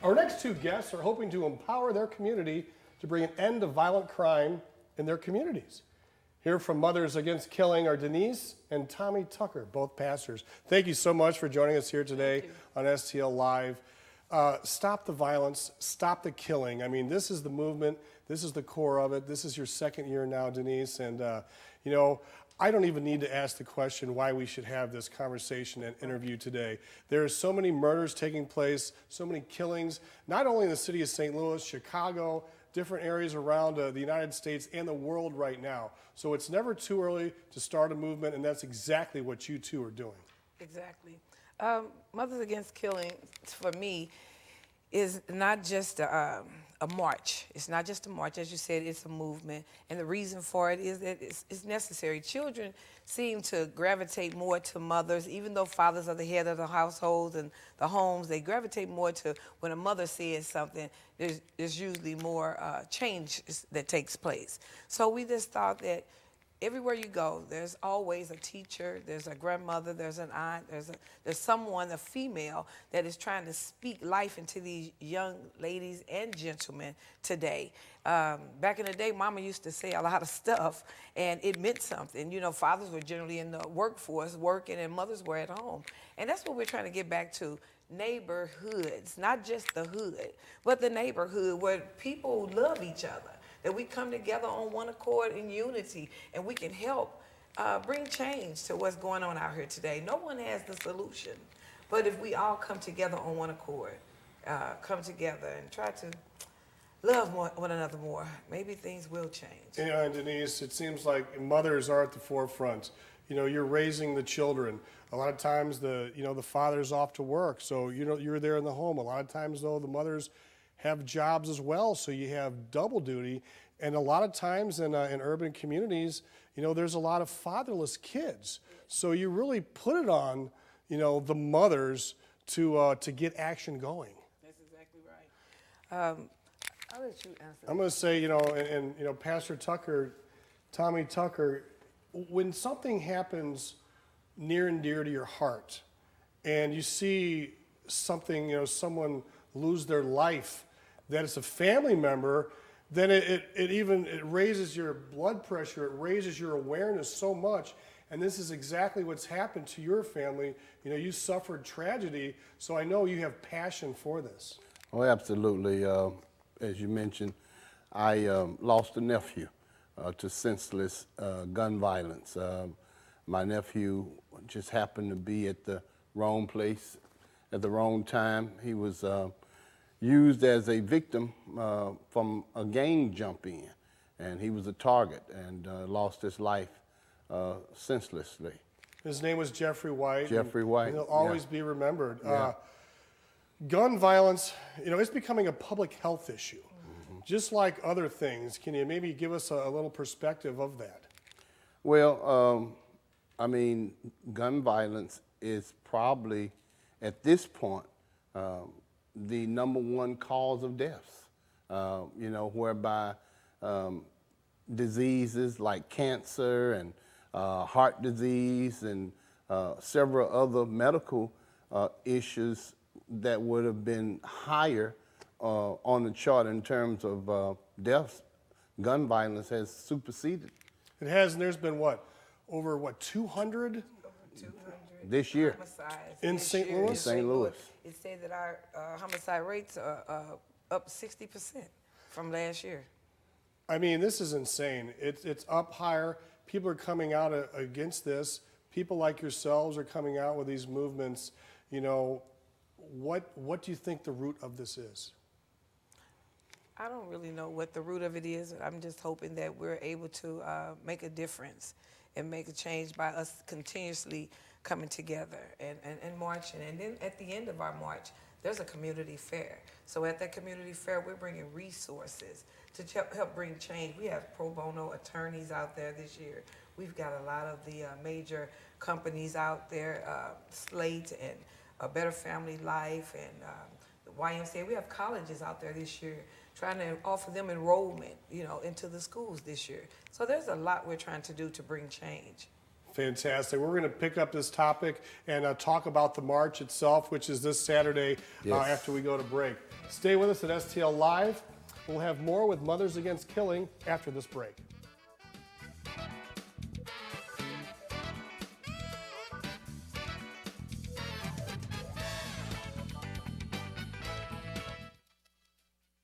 Our next two guests are hoping to empower their community to bring an end to violent crime in their communities. Here from Mothers Against Killing are Denise and Tommy Tucker, both pastors. Thank you so much for joining us here today on STL Live. Stop the violence, stop the killing. I mean, this is the movement. This is the core of it. This is your second year now, Denise. And, you know, I don't even need to ask the question why we should have this conversation and interview today. There are so many murders taking place, so many killings, not only in the city of St. Louis, Chicago, different areas around the United States and the world right now. So it's never too early to start a movement, and that's exactly what you two are doing. Exactly. Mothers Against Killing, for me, is not just a march. It's not just a march. As you said, it's a movement. And the reason for it is that it's necessary. Children seem to gravitate more to mothers, even though fathers are the head of the households and the homes. They gravitate more to when a mother says something, there's usually more change that takes place. So we just thought that everywhere you go, there's always a teacher, there's a grandmother, there's an aunt, there's someone, a female, that is trying to speak life into these young ladies and gentlemen today. Back in the day, Mama used to say a lot of stuff, and it meant something. You know, fathers were generally in the workforce working, and mothers were at home. And that's what we're trying to get back to. Neighborhoods, not just the hood, but the neighborhood where people love each other. That we come together on one accord in unity, and we can help bring change to what's going on out here today. No one has the solution, but if we all come together on one accord, come together and try to love one another more, maybe things will change. You know, and Denise, it seems like mothers are at the forefront. You know, you're raising the children. A lot of times the father's off to work, so you're there in the home. A lot of times, though, the mothers have jobs as well, so you have double duty. And a lot of times in urban communities, you know, there's a lot of fatherless kids. So you really put it on, you know, the mothers to get action going. That's exactly right. I'll let you answer. I'm going to say, you know, and you know, Pastor Tucker, Tommy Tucker, when something happens near and dear to your heart, and you see something, you know, someone lose their life, that it's a family member, then it raises your blood pressure, it raises your awareness so much. And this is exactly what's happened to your family. You know, you suffered tragedy, so I know you have passion for this. Oh, absolutely. As you mentioned, I lost a nephew to senseless gun violence. My nephew just happened to be at the wrong place at the wrong time. He was used as a victim from a gang jump in, and he was a target and lost his life senselessly. His name was Jeffrey White. Jeffrey White. He'll always be remembered. Yeah. Gun violence, you know, it's becoming a public health issue, just like other things. Can you maybe give us a little perspective of that? Well, I mean, gun violence is probably, at this point, the #1 cause of deaths, you know, whereby diseases like cancer and heart disease and several other medical issues that would have been higher on the chart in terms of deaths, gun violence has superseded. It has, and there's been over 200? This year. Homicides In this St. year Louis? in St. Louis. It said that our homicide rates are up 60% from last year. I mean, this is insane. It's up higher. People are coming out against this. People like yourselves are coming out with these movements. You know, what do you think the root of this is? I don't really know what the root of it is. I'm just hoping that we're able to make a difference and make a change by us continuously coming together and marching. And then at the end of our march, there's a community fair. So at that community fair, we're bringing resources to help bring change. We have pro bono attorneys out there this year. We've got a lot of the major companies out there, Slate and A Better Family Life and the YMCA. We have colleges out there this year trying to offer them enrollment, you know, into the schools this year. So there's a lot we're trying to do to bring change. Fantastic. We're going to pick up this topic and talk about the march itself, which is this Saturday after we go to break. Stay with us at STL Live. We'll have more with Mothers Against Killing after this break.